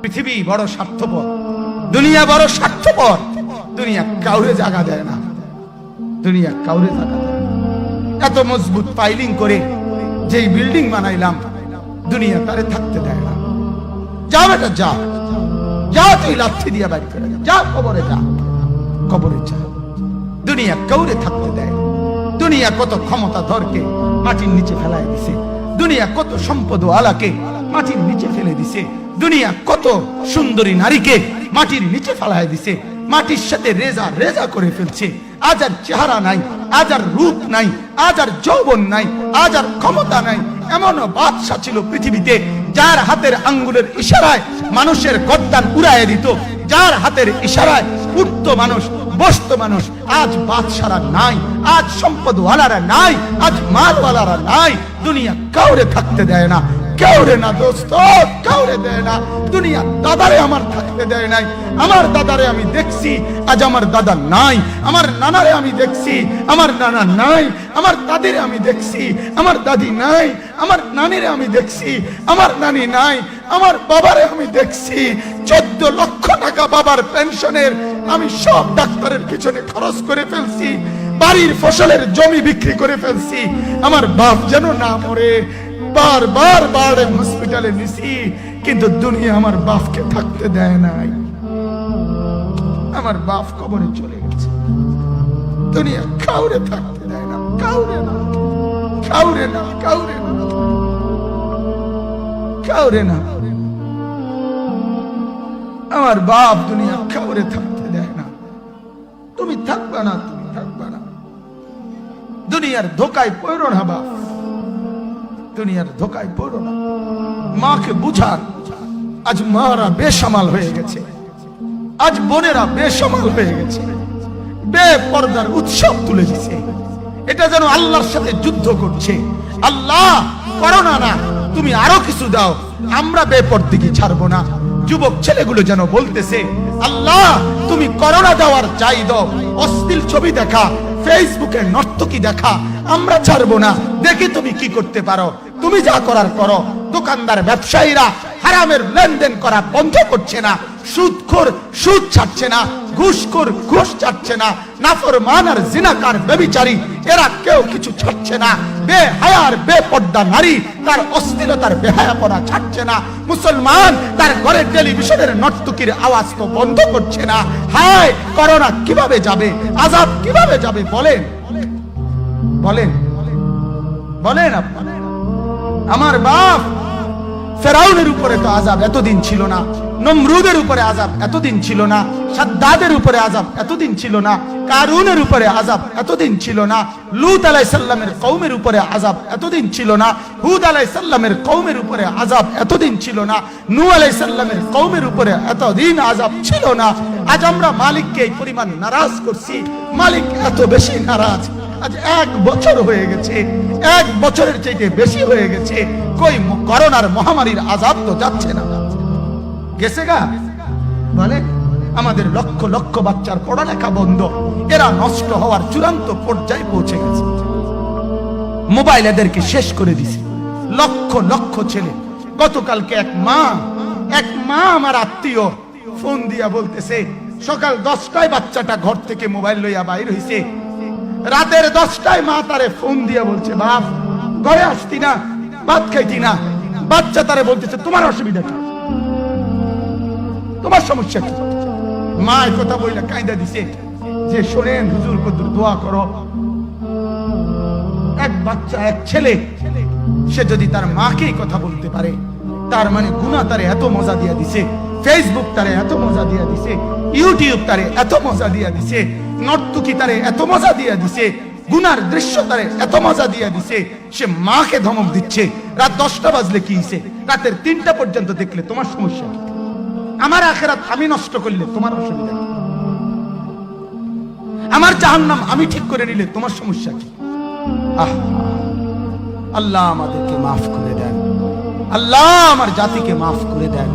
পৃথিবী বড় স্বার্থপর, দুনিয়া বড় স্বার্থপর। দুনিয়া কাউরে জায়গা দেয় না, দুনিয়া কাউরে জায়গা দেয় না। এত মজবুত পাইলিং করে যেই বিল্ডিং বানাইলাম, দুনিয়া তারে থাকতে দেয় না। যা বেটা যা, যা তুই লাথি দিয়া বাড়ি করে যা, কবরে যা, কবরে যা। দুনিয়া কাউরে থাকতে দেয় না। দুনিয়া কত ক্ষমতা ধরকে মাটির নিচে ফেলায় দিছে, দুনিয়া কত সম্পদ আলাকে মাটির নিচে ফেলে দিছে, দুনিয়া কত সুন্দরী নারীকে মাটির নিচে ফেলায় দিছে, মাটির সাথে রেজা রেজা করে ফেলছে। আজ আর চেহারা নাই, আজ আর রূপ নাই, আজ আর যৌবন নাই, আজ আর ক্ষমতা নাই। এমন বাদশা ছিল পৃথিবীতে যার হাতের আঙ্গুলের ইশারায় মানুষের গর্দান উড়াইয়া দিত, যার হাতের ইশারায় উঠত মানুষ, বসত মানুষ। আজ বাদশারা নাই, আজ সম্পদওয়ালারা নাই, আজ মালওয়ালারা নাই। দুনিয়া কাউরে থাকতে দেয় না, কাউরে না দোস্ত, কাউরে দেয় না। দুনিয়া দাদারে আমার থাকতে দেয় নাই। আমার দাদারে আমি দেখছি, আজ আমার দাদা নাই। আমার নানারে আমি দেখছি, আমার নানা নাই। আমার দাদিরে আমি দেখছি, আমার দাদি নাই। আমার নানিরে আমি দেখছি, আমার নানি নাই। আমার বাবারে আমি দেখছি, 14 লক্ষ টাকা বাবার পেনশনের আমি সব ডাক্তারের পিছনে খরচ করে ফেলছি, বাড়ির ফসলের জমি বিক্রি করে ফেলছি। আমার বাপ যেন না মরে বারবার বারে হসপিটালে নিছি, কিন্তু দুনিয়া আমার বাপকে থাকতে দেয় নাই। আমার বাপ কবরে চলে গেছে। দুনিয়া কাউরে থাকতে দেয় না, কাউরে না, কাউরে না, কাউরে না, কাউরে না। আমার বাপ দুনিয়া কাউরে থাকতে দেয় না। তুমি থাকবা না, তুমি থাকবা না। দুনিয়ার ধোকায় পড়ো না বাপ, দুনিয়ার ধোকায় পড়ো না। মাকে বুঝান, আজ মারা বেসামাল হয়ে গেছে, আজ বোনেরা বেসামাল হয়ে গেছে, বেপরদার উৎসব তুলে দিছে। এটা যেন আল্লাহর সাথে যুদ্ধ করছে। আল্লাহ করোনা না, তুমি আরো কিছু দাও, আমরা বেপরদিকে ছাড়বো না। যুবক ছেলেগুলো যেন বলতেছে, আল্লাহ তুমি করোনা দেওয়ার চাই দাও, অশ্লীল ছবি দেখা, ফেসবুকে নর্তকী দেখা আমরা ছাড়বো না। দেখি তুমি কি করতে পারো, তুমি যা করার করো। দোকানদার ব্যবসায়ীরা হারামের লেনদেন করা বন্ধ করছে না, সুদখোর সুদ ছাড়ছে না, ঘুষখোর ঘুষ ছাড়ছে না, নাফরমান আর জিনাকার ব্যভিচারী এরা কেউ কিছু ছাড়ছে না। বেহায়ার বেপর্দা নারী তার অশ্লীলতার বেহায়াপনা ছাড়ছে না। মুসলমান তার ঘরের টেলিভিশনের নর্তকীর আওয়াজ তো বন্ধ করছে না। হায় করোনা কিভাবে যাবে, আযাব কিভাবে যাবে বলেন, বলেন, বলেন আপনারা। আমার বাপ ফেরাউনের উপরে তো আযাব এতদিন ছিল না, নমরুদের উপরে আযাব এতদিন ছিল না, সাদ্দাদের উপরে আযাব এতদিন ছিল না, কারুনের উপরে আযাব এতদিন ছিল না, লূত আলাইহিস সালামের কওমের উপরে আযাব এতদিন ছিল না, হুদ আলাইহিস সালামের কওমের উপরে আযাব এতদিন ছিল না, নূহ আলাইহিস সালামের কওমের উপরে এতদিন আযাব ছিল না। আজ আমরা মালিককে এই পরিমাণ নারাজ করছি, মালিক এত বেশি নারাজ। আজ 1 বছর হয়ে গেছে, 1 বছরের চাইতে বেশি হয়ে গেছে, কই করোনার মহামারীর আযাব তো যাচ্ছে না, গেছে গা বলে। আমাদের লক্ষ লক্ষ বাচ্চার পড়ালেখা বন্ধ, এরা নষ্ট হওয়ার চূড়ান্ত পর্যায়ে পৌঁছে গেছে। মোবাইল এদেরকে শেষ করে দিছে। লক্ষ লক্ষ ছেলে। গতকালকে এক মা আমার আত্মীয় ফোন দিয়া বলতেছে, সকাল 10টায় বাচ্চাটা ঘর থেকে মোবাইল লইয়া বাইর হইছে, রাতের 10টায় মা তারে ফোন দিয়া বলছে, বাপ ঘরে আসতি না, ভাত খাইতি না। বাচ্চা তারে বলতেছে, তোমার অসুবিধা কি, তোমার সমস্যা কি? মা এই কথা বইলা কাঁদা দিছে যে, শোনেন হুজুর কদ্দুর দোয়া করো। এক বাচ্চা, এক ছেলে, সে যদি তার মাকে কথা বলতে পারে, তার মানে গুনাহ তারে এত মজা দিয়া দিছে, ফেসবুক তারে এত মজা দিয়া দিছে, ইউটিউব তারে এত মজা দিয়া দিছে, নর্তকী তারে এত মজা দিয়া দিছে, গুনার দৃশ্য তারে এত মজা দিয়া দিছে, সে মাকে ধমক দিচ্ছে। রাত 10টা বাজলে কি হইছে, রাতের 3টা পর্যন্ত দেখলে তোমার সমস্যা কি? আমার আখিরাত আমি নষ্ট করলে তোমার অসুবিধা কি? আমার জাহান্নাম আমি ঠিক করে নিলে তোমার সমস্যা কি? আল্লাহ আমাদেরকে মাফ করে দেন, আল্লাহ আমার জাতিকে মাফ করে দেন।